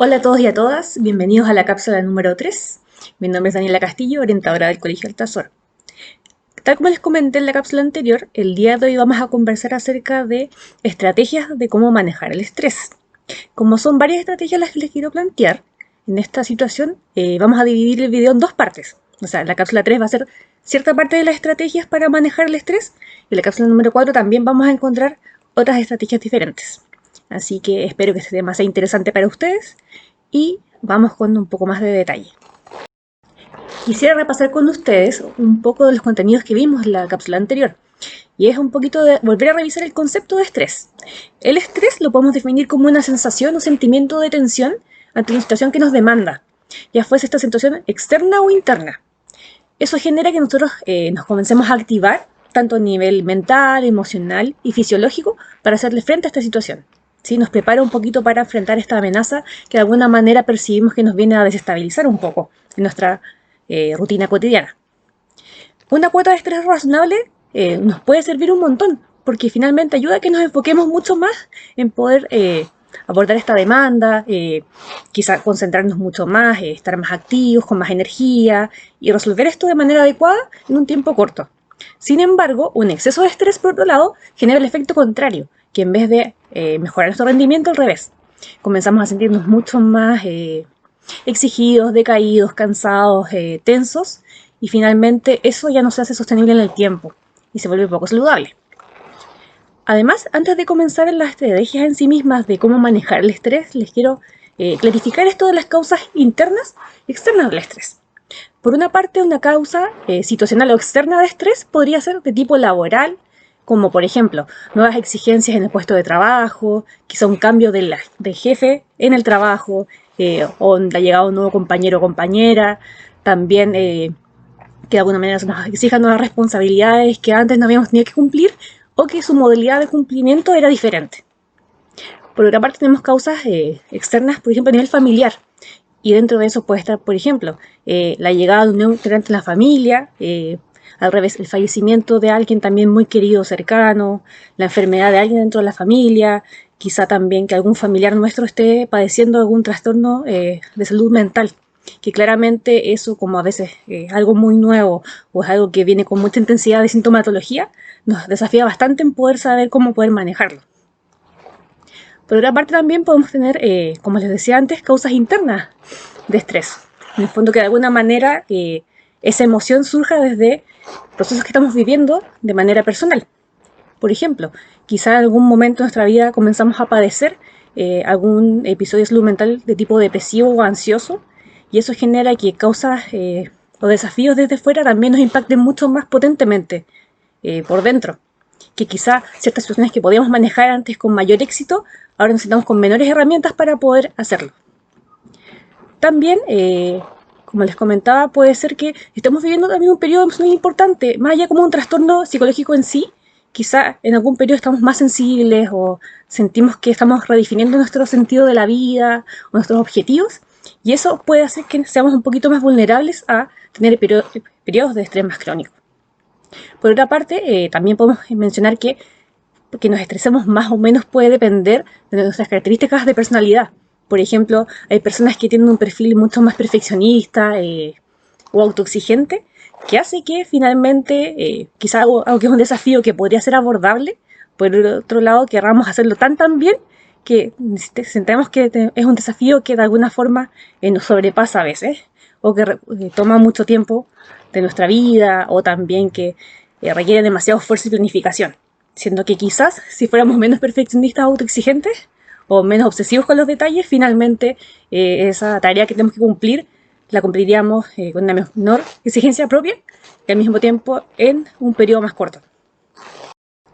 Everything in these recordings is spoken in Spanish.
Hola a todos y a todas, bienvenidos a la cápsula número 3. Mi nombre es Daniela Castillo, orientadora del Colegio Altazor. Tal como les comenté en la cápsula anterior, el día de hoy vamos a conversar acerca de estrategias de cómo manejar el estrés. Como son varias estrategias las que les quiero plantear, en esta situación vamos a dividir el video en dos partes. O sea, la cápsula 3 va a ser cierta parte de las estrategias para manejar el estrés y en la cápsula número 4 también vamos a encontrar otras estrategias diferentes. Así que espero que este tema sea interesante para ustedes y vamos con un poco más de detalle. Quisiera repasar con ustedes un poco de los contenidos que vimos en la cápsula anterior. Y es un poquito de volver a revisar el concepto de estrés. El estrés lo podemos definir como una sensación o sentimiento de tensión ante una situación que nos demanda, ya fuese esta situación externa o interna. Eso genera que nosotros nos comencemos a activar tanto a nivel mental, emocional y fisiológico para hacerle frente a esta situación. ¿Sí? Nos prepara un poquito para enfrentar esta amenaza que de alguna manera percibimos que nos viene a desestabilizar un poco en nuestra rutina cotidiana. Una cuota de estrés razonable nos puede servir un montón, porque finalmente ayuda a que nos enfoquemos mucho más en poder abordar esta demanda, quizá concentrarnos mucho más, estar más activos, con más energía y resolver esto de manera adecuada en un tiempo corto. Sin embargo, un exceso de estrés, por otro lado, genera el efecto contrario, que en vez de mejorar nuestro rendimiento, al revés. Comenzamos a sentirnos mucho más exigidos, decaídos, cansados, tensos, y finalmente eso ya no se hace sostenible en el tiempo y se vuelve poco saludable. Además, antes de comenzar en las estrategias en sí mismas de cómo manejar el estrés, les quiero clarificar esto de las causas internas y externas del estrés. Por una parte, una causa situacional o externa de estrés podría ser de tipo laboral, como por ejemplo, nuevas exigencias en el puesto de trabajo, quizá un cambio de jefe en el trabajo, o la llegada de un nuevo compañero o compañera, también que de alguna manera se nos exijan nuevas responsabilidades que antes no habíamos tenido que cumplir o que su modalidad de cumplimiento era diferente. Por otra parte, tenemos causas externas, por ejemplo, a nivel familiar. Y dentro de eso puede estar, por ejemplo, la llegada de un nuevo integrante en la familia, al revés, el fallecimiento de alguien también muy querido, cercano, la enfermedad de alguien dentro de la familia, quizá también que algún familiar nuestro esté padeciendo algún trastorno de salud mental, que claramente eso, como a veces algo muy nuevo o es algo que viene con mucha intensidad de sintomatología, nos desafía bastante en poder saber cómo poder manejarlo. Por otra parte también podemos tener, como les decía antes, causas internas de estrés. En el fondo que de alguna manera esa emoción surja desde procesos que estamos viviendo de manera personal. Por ejemplo, quizá en algún momento de nuestra vida comenzamos a padecer algún episodio de salud mental de tipo depresivo o ansioso y eso genera que causas o desafíos desde fuera también nos impacten mucho más potentemente por dentro. Que quizá ciertas situaciones que podíamos manejar antes con mayor éxito, ahora necesitamos con menores herramientas para poder hacerlo. También, como les comentaba, puede ser que estemos viviendo también un periodo muy importante, más allá como un trastorno psicológico en sí, quizá en algún periodo estamos más sensibles o sentimos que estamos redefiniendo nuestro sentido de la vida o nuestros objetivos, y eso puede hacer que seamos un poquito más vulnerables a tener periodos de estrés más crónico. Por otra parte, también podemos mencionar que nos estresemos más o menos puede depender de nuestras características de personalidad. Por ejemplo, hay personas que tienen un perfil mucho más perfeccionista o autoexigente, que hace que finalmente, quizá algo que es un desafío que podría ser abordable, por el otro lado querramos hacerlo tan bien que sentamos que es un desafío que de alguna forma nos sobrepasa a veces, o que toma mucho tiempo de nuestra vida, o también que requiere demasiado esfuerzo y planificación. Siendo que quizás si fuéramos menos perfeccionistas o autoexigentes o menos obsesivos con los detalles, finalmente esa tarea que tenemos que cumplir la cumpliríamos con una menor exigencia propia y al mismo tiempo en un periodo más corto.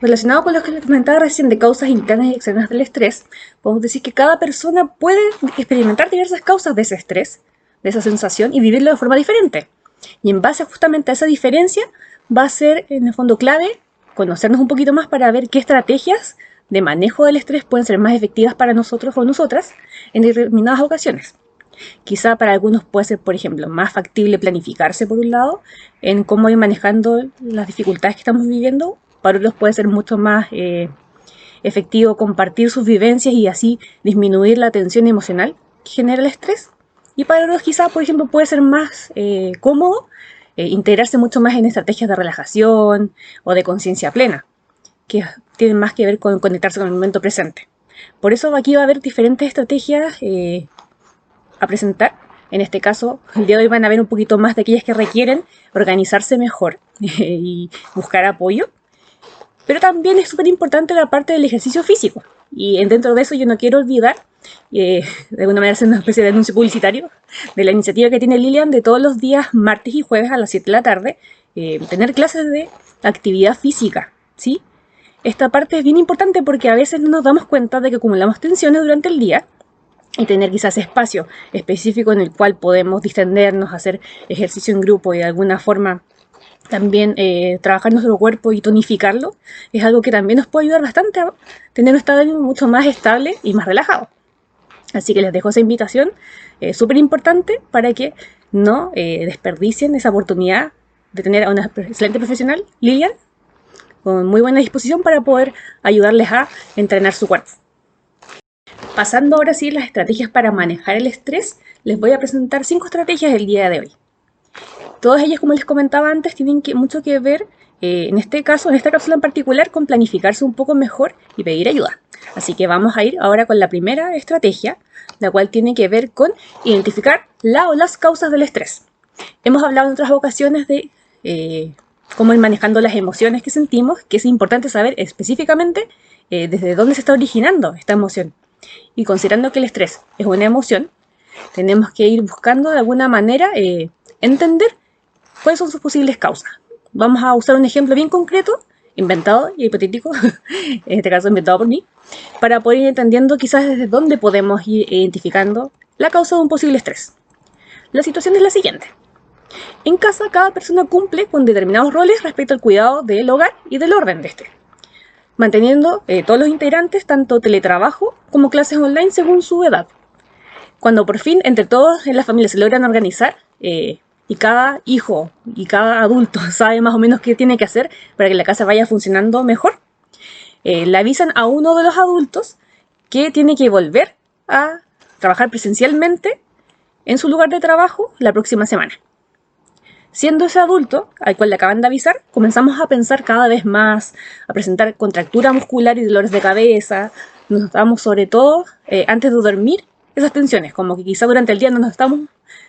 Relacionado con lo que les comentaba recién de causas internas y externas del estrés, podemos decir que cada persona puede experimentar diversas causas de ese estrés, de esa sensación y vivirlo de forma diferente. Y en base justamente a esa diferencia va a ser en el fondo clave conocernos un poquito más para ver qué estrategias de manejo del estrés pueden ser más efectivas para nosotros o nosotras en determinadas ocasiones. Quizá para algunos puede ser, por ejemplo, más factible planificarse por un lado en cómo ir manejando las dificultades que estamos viviendo. Para otros puede ser mucho más efectivo compartir sus vivencias y así disminuir la tensión emocional que genera el estrés. Y para otros quizás, por ejemplo, puede ser más cómodo integrarse mucho más en estrategias de relajación o de conciencia plena, que tienen más que ver con conectarse con el momento presente. Por eso aquí va a haber diferentes estrategias a presentar. En este caso, el día de hoy van a ver un poquito más de aquellas que requieren organizarse mejor y buscar apoyo. Pero también es súper importante la parte del ejercicio físico. Y dentro de eso yo no quiero olvidar, de alguna manera hacer una especie de anuncio publicitario, de la iniciativa que tiene Lilian de todos los días, martes y jueves a las 7 de la tarde, tener clases de actividad física, ¿sí? Esta parte es bien importante porque a veces no nos damos cuenta de que acumulamos tensiones durante el día y tener quizás espacio específico en el cual podemos distendernos, hacer ejercicio en grupo y de alguna forma también trabajar nuestro cuerpo y tonificarlo, es algo que también nos puede ayudar bastante a tener un estado de ánimo mucho más estable y más relajado. Así que les dejo esa invitación súper importante para que no desperdicien esa oportunidad de tener a una excelente profesional, Lilian, con muy buena disposición para poder ayudarles a entrenar su cuerpo. Pasando ahora sí a las estrategias para manejar el estrés, les voy a presentar 5 estrategias el día de hoy. Todas ellas, como les comentaba antes, tienen mucho que ver, en este caso, en esta cápsula en particular, con planificarse un poco mejor y pedir ayuda. Así que vamos a ir ahora con la primera estrategia, la cual tiene que ver con identificar la o las causas del estrés. Hemos hablado en otras ocasiones de cómo ir manejando las emociones que sentimos, que es importante saber específicamente desde dónde se está originando esta emoción. Y considerando que el estrés es una emoción, tenemos que ir buscando de alguna manera entender cuáles son sus posibles causas. Vamos a usar un ejemplo bien concreto, inventado y hipotético, en este caso inventado por mí, para poder ir entendiendo quizás desde dónde podemos ir identificando la causa de un posible estrés. La situación es la siguiente. En casa, cada persona cumple con determinados roles respecto al cuidado del hogar y del orden de este, manteniendo todos los integrantes tanto teletrabajo como clases online según su edad. Cuando por fin entre todos en la familia se logran organizar y cada hijo y cada adulto sabe más o menos qué tiene que hacer para que la casa vaya funcionando mejor, le avisan a uno de los adultos que tiene que volver a trabajar presencialmente en su lugar de trabajo la próxima semana. Siendo ese adulto al cual le acaban de avisar, comenzamos a pensar cada vez más, a presentar contractura muscular y dolores de cabeza. Nos notamos sobre todo antes de dormir esas tensiones, como que quizá durante el día no nos estamos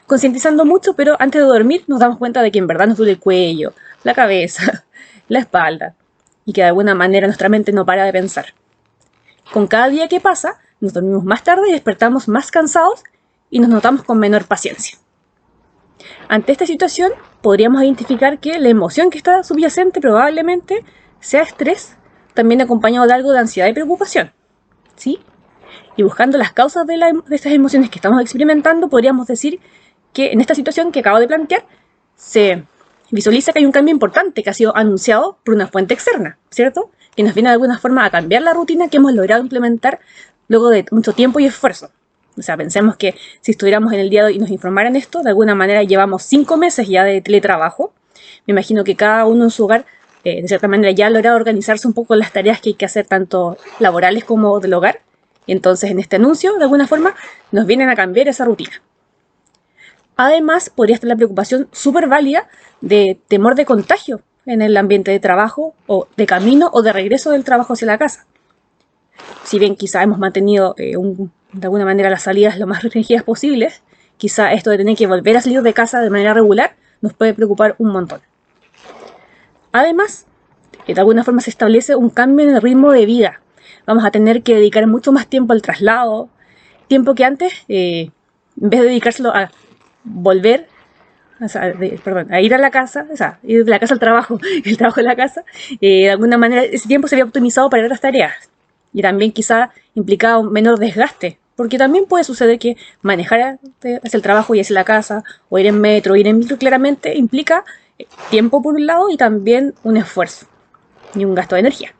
concientizando mucho, pero antes de dormir nos damos cuenta de que en verdad nos duele el cuello, la cabeza, la espalda, y que de alguna manera nuestra mente no para de pensar. Con cada día que pasa, nos dormimos más tarde y despertamos más cansados y nos notamos con menor paciencia. Ante esta situación, podríamos identificar que la emoción que está subyacente probablemente sea estrés, también acompañado de algo de ansiedad y preocupación, ¿sí? Y buscando las causas de estas emociones que estamos experimentando, podríamos decir que en esta situación que acabo de plantear, se visualiza que hay un cambio importante que ha sido anunciado por una fuente externa, ¿cierto? Que nos viene de alguna forma a cambiar la rutina que hemos logrado implementar luego de mucho tiempo y esfuerzo. O sea, pensemos que si estuviéramos en el día de hoy y nos informaran esto, de alguna manera llevamos 5 meses ya de teletrabajo. Me imagino que cada uno en su hogar, de cierta manera, ya ha logrado organizarse un poco las tareas que hay que hacer, tanto laborales como del hogar. Y entonces, en este anuncio, de alguna forma, nos vienen a cambiar esa rutina. Además, podría estar la preocupación súper válida de temor de contagio en el ambiente de trabajo, o de camino o de regreso del trabajo hacia la casa. Si bien quizá hemos mantenido de alguna manera las salidas lo más restringidas posibles, quizá esto de tener que volver a salir de casa de manera regular nos puede preocupar un montón. Además, de alguna forma se establece un cambio en el ritmo de vida. Vamos a tener que dedicar mucho más tiempo al traslado, tiempo que antes, en vez de dedicárselo a volver, a ir a la casa, o sea, ir de la casa al trabajo, el trabajo a la casa, de alguna manera ese tiempo se había optimizado para otras tareas. Y también quizá implicaba un menor desgaste, porque también puede suceder que manejar hacia el trabajo y hacia la casa, o ir en metro, o ir en micro, claramente implica tiempo por un lado y también un esfuerzo y un gasto de energía.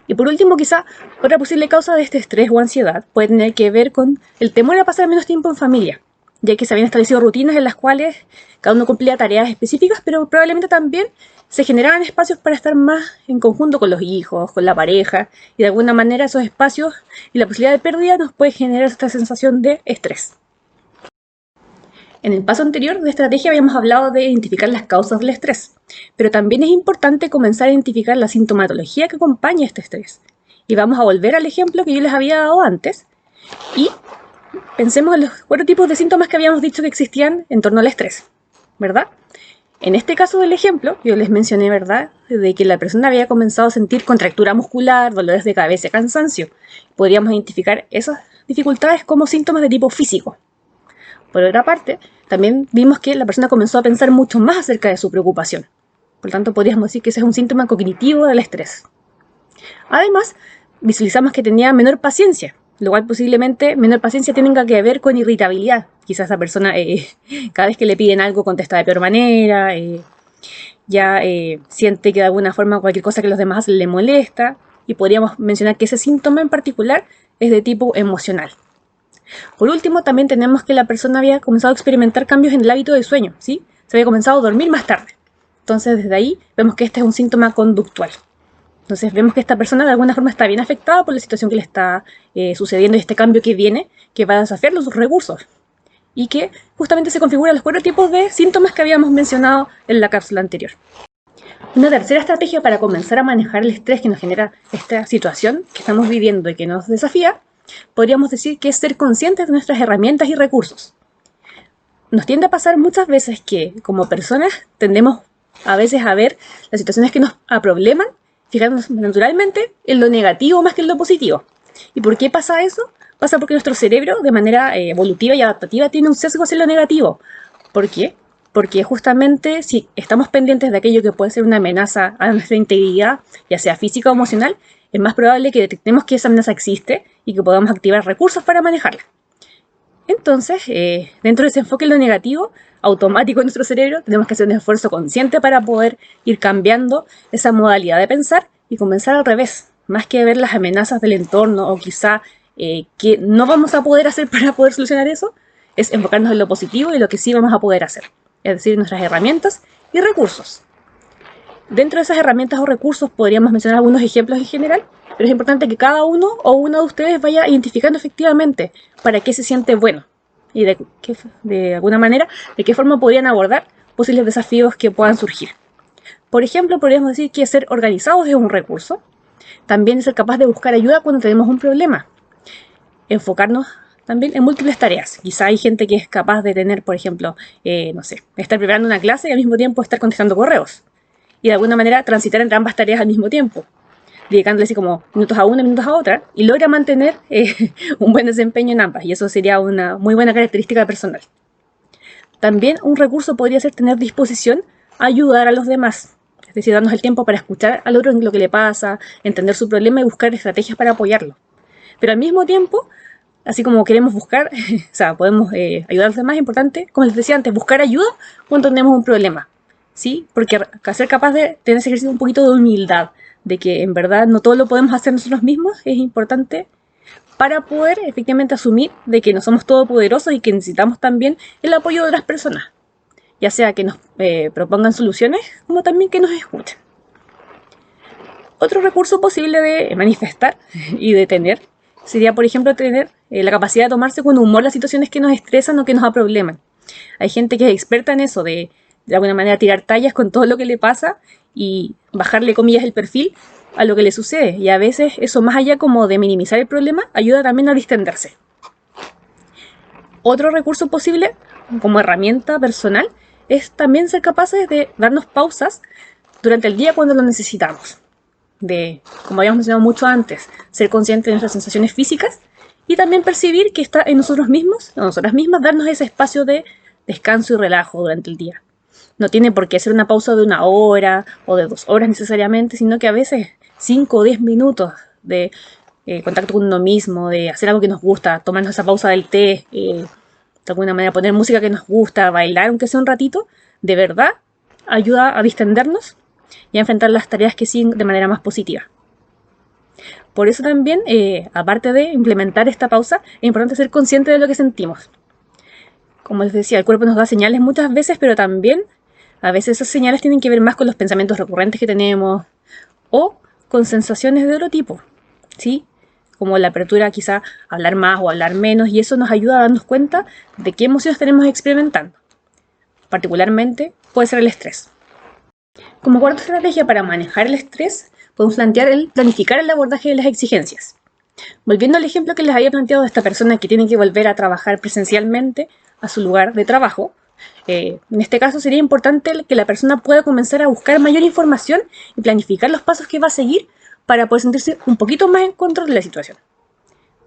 Y por último, quizá otra posible causa de este estrés o ansiedad puede tener que ver con el temor a pasar menos tiempo en familia. ya que se habían establecido rutinas en las cuales cada uno cumplía tareas específicas, pero probablemente también se generaban espacios para estar más en conjunto con los hijos, con la pareja, y de alguna manera esos espacios y la posibilidad de pérdida nos puede generar esta sensación de estrés. En el paso anterior de estrategia habíamos hablado de identificar las causas del estrés, pero también es importante comenzar a identificar la sintomatología que acompaña este estrés. Y vamos a volver al ejemplo que yo les había dado antes y pensemos en los 4 tipos de síntomas que habíamos dicho que existían en torno al estrés, ¿verdad? En este caso del ejemplo, yo les mencioné, ¿verdad?, de que la persona había comenzado a sentir contractura muscular, dolores de cabeza, cansancio. Podríamos identificar esas dificultades como síntomas de tipo físico. Por otra parte, también vimos que la persona comenzó a pensar mucho más acerca de su preocupación. Por lo tanto, podríamos decir que ese es un síntoma cognitivo del estrés. Además, visualizamos que tenía menor paciencia, lo cual posiblemente menor paciencia tenga que ver con irritabilidad. Quizás esa persona cada vez que le piden algo contesta de peor manera, siente que de alguna forma cualquier cosa que los demás hacen le molesta, y podríamos mencionar que ese síntoma en particular es de tipo emocional. Por último, también tenemos que la persona había comenzado a experimentar cambios en el hábito de sueño, ¿sí? Se había comenzado a dormir más tarde. Entonces, desde ahí vemos que este es un síntoma conductual. Entonces, vemos que esta persona de alguna forma está bien afectada por la situación que le está sucediendo y este cambio que viene, que va a desafiar sus recursos. Y que justamente se configuran los 4 tipos de síntomas que habíamos mencionado en la cápsula anterior. Una tercera estrategia para comenzar a manejar el estrés que nos genera esta situación que estamos viviendo y que nos desafía, podríamos decir que es ser conscientes de nuestras herramientas y recursos. Nos tiende a pasar muchas veces que, como personas, tendemos a veces a ver las situaciones que nos probleman, fijándonos naturalmente en lo negativo más que en lo positivo. ¿Y por qué pasa eso? Pasa porque nuestro cerebro, de manera evolutiva y adaptativa, tiene un sesgo hacia lo negativo. ¿Por qué? Porque justamente si estamos pendientes de aquello que puede ser una amenaza a nuestra integridad, ya sea física o emocional, es más probable que detectemos que esa amenaza existe y que podamos activar recursos para manejarla. Entonces, dentro de ese enfoque en lo negativo, automático en nuestro cerebro, tenemos que hacer un esfuerzo consciente para poder ir cambiando esa modalidad de pensar y comenzar al revés. Más que ver las amenazas del entorno o quizá que no vamos a poder hacer para poder solucionar eso, es enfocarnos en lo positivo y lo que sí vamos a poder hacer. Es decir, nuestras herramientas y recursos. Dentro de esas herramientas o recursos podríamos mencionar algunos ejemplos en general, pero es importante que cada uno o una de ustedes vaya identificando efectivamente para qué se siente bueno y de alguna manera de qué forma podrían abordar posibles desafíos que puedan surgir. Por ejemplo, podríamos decir que ser organizados es un recurso. También ser capaz de buscar ayuda cuando tenemos un problema. Enfocarnos también en múltiples tareas. Quizá hay gente que es capaz de tener, por ejemplo, estar preparando una clase y al mismo tiempo estar contestando correos. Y de alguna manera transitar entre ambas tareas al mismo tiempo, dedicándole así como minutos a una, minutos a otra, y logra mantener un buen desempeño en ambas, y eso sería una muy buena característica personal. También un recurso podría ser tener disposición a ayudar a los demás, es decir, darnos el tiempo para escuchar al otro en lo que le pasa, entender su problema y buscar estrategias para apoyarlo. Pero al mismo tiempo, así como queremos buscar, podemos ayudar a los demás, es importante, como les decía antes, buscar ayuda cuando tenemos un problema. ¿Sí? Porque ser capaz de tener ese ejercicio un poquito de humildad, de que en verdad no todo lo podemos hacer nosotros mismos, es importante para poder efectivamente asumir de que no somos todopoderosos y que necesitamos también el apoyo de otras personas, ya sea que nos propongan soluciones, como también que nos escuchen. Otro recurso posible de manifestar y de tener sería, por ejemplo, tener la capacidad de tomarse con humor las situaciones que nos estresan o que nos aprobleman. Hay gente que es experta en eso, de alguna manera tirar tallas con todo lo que le pasa y bajarle, comillas, el perfil a lo que le sucede. Y a veces eso, más allá como de minimizar el problema, ayuda también a distenderse. Otro recurso posible, como herramienta personal, es también ser capaces de darnos pausas durante el día cuando lo necesitamos. Como habíamos mencionado mucho antes, ser conscientes de nuestras sensaciones físicas y también percibir que está en nosotros mismos, en nosotras mismas, darnos ese espacio de descanso y relajo durante el día. No tiene por qué ser una pausa de 1 hora o de 2 horas necesariamente, sino que a veces 5 o 10 minutos de contacto con uno mismo, de hacer algo que nos gusta, tomarnos esa pausa del té, de alguna manera poner música que nos gusta, bailar aunque sea un ratito, de verdad ayuda a distendernos y a enfrentar las tareas que siguen de manera más positiva. Por eso también, aparte de implementar esta pausa, es importante ser consciente de lo que sentimos. Como les decía, el cuerpo nos da señales muchas veces, pero también a veces esas señales tienen que ver más con los pensamientos recurrentes que tenemos o con sensaciones de otro tipo, ¿sí? Como la apertura quizá a hablar más o hablar menos, y eso nos ayuda a darnos cuenta de qué emociones tenemos experimentando. Particularmente puede ser el estrés. Como cuarta estrategia para manejar el estrés, podemos plantear el planificar el abordaje de las exigencias. Volviendo al ejemplo que les había planteado de esta persona que tiene que volver a trabajar presencialmente a su lugar de trabajo, en este caso sería importante que la persona pueda comenzar a buscar mayor información y planificar los pasos que va a seguir para poder sentirse un poquito más en control de la situación.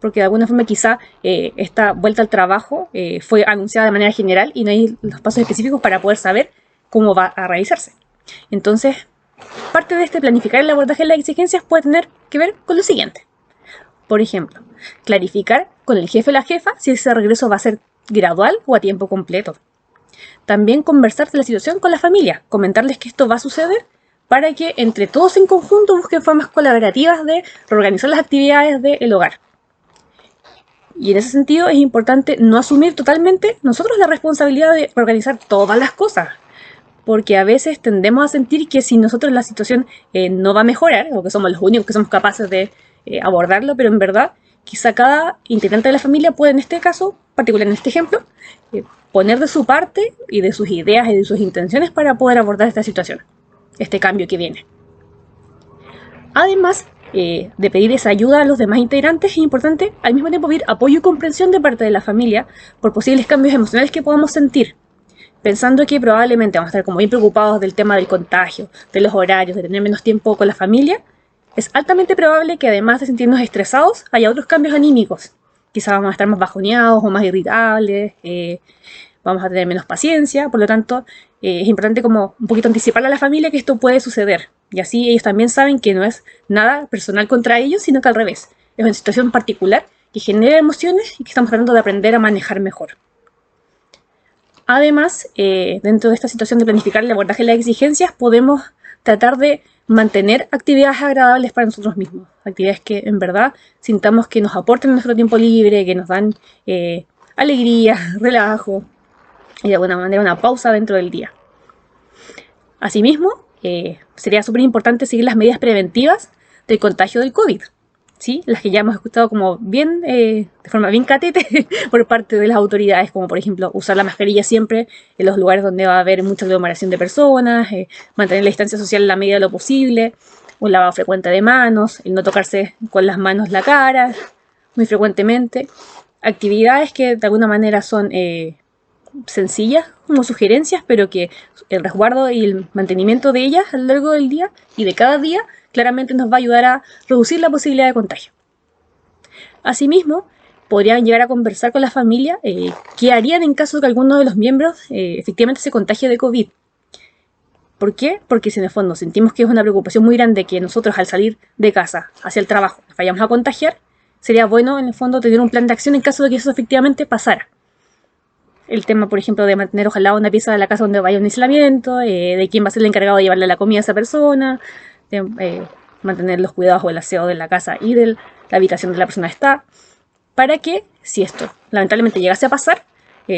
Porque de alguna forma quizá esta vuelta al trabajo fue anunciada de manera general y no hay los pasos específicos para poder saber cómo va a realizarse. Entonces, parte de este planificar el abordaje de las exigencias puede tener que ver con lo siguiente. Por ejemplo, clarificar con el jefe o la jefa si ese regreso va a ser gradual o a tiempo completo. También conversar de la situación con la familia, comentarles que esto va a suceder para que entre todos en conjunto busquen formas colaborativas de reorganizar las actividades del hogar. Y en ese sentido es importante no asumir totalmente nosotros la responsabilidad de organizar todas las cosas, porque a veces tendemos a sentir que si nosotros la situación no va a mejorar, o que somos los únicos que somos capaces de abordarlo, pero en verdad quizá cada integrante de la familia puede en este caso, particular en este ejemplo, poner de su parte y de sus ideas y de sus intenciones para poder abordar esta situación, este cambio que viene. Además de pedir esa ayuda a los demás integrantes, es importante al mismo tiempo pedir apoyo y comprensión de parte de la familia por posibles cambios emocionales que podamos sentir, pensando que probablemente vamos a estar como bien preocupados del tema del contagio, de los horarios, de tener menos tiempo con la familia. Es altamente probable que además de sentirnos estresados, haya otros cambios anímicos. Quizás vamos a estar más bajoneados o más irritables, vamos a tener menos paciencia, por lo tanto es importante como un poquito anticiparle a la familia que esto puede suceder. Y así ellos también saben que no es nada personal contra ellos, sino que al revés. Es una situación particular que genera emociones y que estamos tratando de aprender a manejar mejor. Además, dentro de esta situación de planificar el abordaje de las exigencias, podemos tratar de mantener actividades agradables para nosotros mismos, actividades que en verdad sintamos que nos aporten nuestro tiempo libre, que nos dan alegría, relajo y de alguna manera una pausa dentro del día. Asimismo, sería súper importante seguir las medidas preventivas del contagio del COVID, ¿sí? Las que ya hemos escuchado como bien, de forma bien catete por parte de las autoridades, como por ejemplo usar la mascarilla siempre en los lugares donde va a haber mucha aglomeración de personas, mantener la distancia social en la medida de lo posible, un lavado frecuente de manos, el no tocarse con las manos la cara muy frecuentemente, actividades que de alguna manera son sencillas como sugerencias, pero que el resguardo y el mantenimiento de ellas a lo largo del día y de cada día claramente nos va a ayudar a reducir la posibilidad de contagio. Asimismo, podrían llegar a conversar con la familia qué harían en caso de que alguno de los miembros efectivamente se contagie de COVID. ¿Por qué? Porque si en el fondo sentimos que es una preocupación muy grande que nosotros al salir de casa hacia el trabajo nos vayamos a contagiar, sería bueno en el fondo tener un plan de acción en caso de que eso efectivamente pasara. El tema, por ejemplo, de mantener ojalá una pieza de la casa donde vaya un aislamiento, de quién va a ser el encargado de llevarle la comida a esa persona, de mantener los cuidados o el aseo de la casa y de la habitación donde la persona está, para que, si esto lamentablemente llegase a pasar,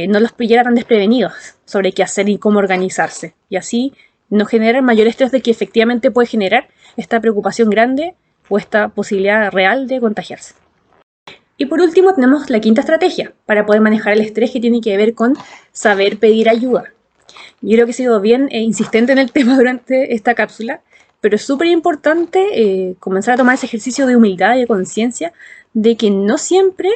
no los pillara tan desprevenidos sobre qué hacer y cómo organizarse, y así no generar mayor estrés de que efectivamente puede generar esta preocupación grande o esta posibilidad real de contagiarse. Y por último tenemos la quinta estrategia para poder manejar el estrés, que tiene que ver con saber pedir ayuda. Yo creo que he sido bien insistente en el tema durante esta cápsula, pero es súper importante comenzar a tomar ese ejercicio de humildad y de conciencia de que no siempre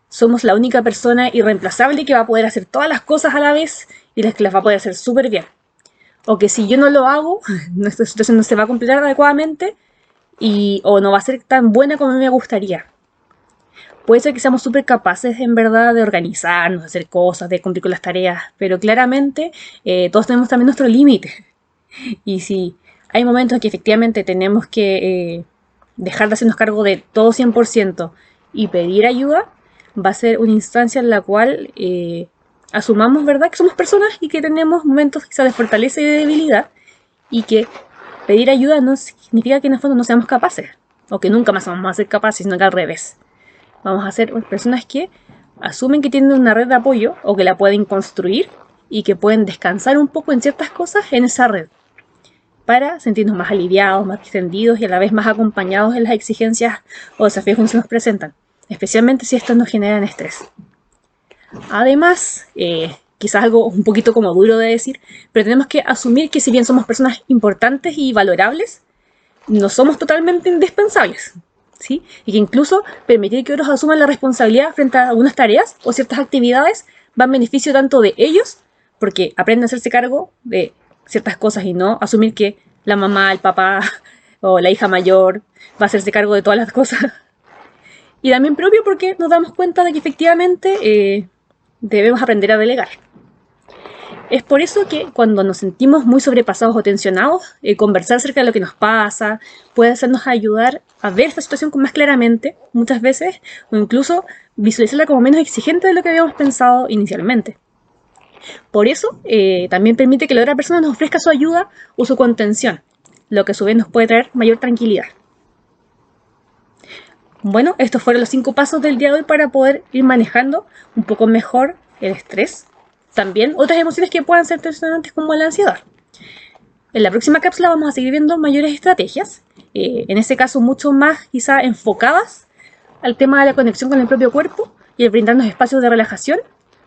somos la única persona irreemplazable que va a poder hacer todas las cosas a la vez y las que las va a poder hacer súper bien. O que si yo no lo hago, nuestra situación no se va a completar adecuadamente o no va a ser tan buena como me gustaría. Puede ser que seamos súper capaces en verdad de organizarnos, de hacer cosas, de cumplir con las tareas, pero claramente todos tenemos también nuestro límite. Y si hay momentos en que efectivamente tenemos que dejar de hacernos cargo de todo 100% y pedir ayuda, va a ser una instancia en la cual asumamos, ¿verdad?, que somos personas y que tenemos momentos quizás de fortaleza y de debilidad, y que pedir ayuda no significa que en el fondo no seamos capaces, o que nunca más vamos a ser capaces, sino que al revés. Vamos a ser personas que asumen que tienen una red de apoyo o que la pueden construir y que pueden descansar un poco en ciertas cosas en esa red para sentirnos más aliviados, más distendidos y a la vez más acompañados en las exigencias o desafíos que se nos presentan, especialmente si estos nos generan estrés. Además, quizás algo un poquito como duro de decir, pero tenemos que asumir que si bien somos personas importantes y valorables, no somos totalmente indispensables, ¿sí? Y que incluso permitir que otros asuman la responsabilidad frente a algunas tareas o ciertas actividades va en beneficio tanto de ellos, porque aprenden a hacerse cargo de ciertas cosas y no asumir que la mamá, el papá o la hija mayor va a hacerse cargo de todas las cosas. Y también propio porque nos damos cuenta de que efectivamente debemos aprender a delegar. Es por eso que cuando nos sentimos muy sobrepasados o tensionados, conversar acerca de lo que nos pasa puede hacernos ayudar a ver esta situación con más claramente, muchas veces, o incluso visualizarla como menos exigente de lo que habíamos pensado inicialmente. Por eso, también permite que la otra persona nos ofrezca su ayuda o su contención, lo que a su vez nos puede traer mayor tranquilidad. Bueno, estos fueron los 5 pasos del día de hoy para poder ir manejando un poco mejor el estrés. También otras emociones que puedan ser tensionantes como la ansiedad. En la próxima cápsula vamos a seguir viendo mayores estrategias, en este caso mucho más quizá enfocadas al tema de la conexión con el propio cuerpo y el brindarnos espacios de relajación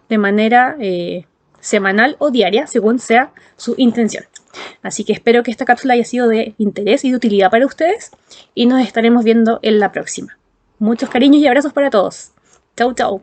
de manera semanal o diaria, según sea su intención. Así que espero que esta cápsula haya sido de interés y de utilidad para ustedes y nos estaremos viendo en la próxima. Muchos cariños y abrazos para todos. Chau, chau.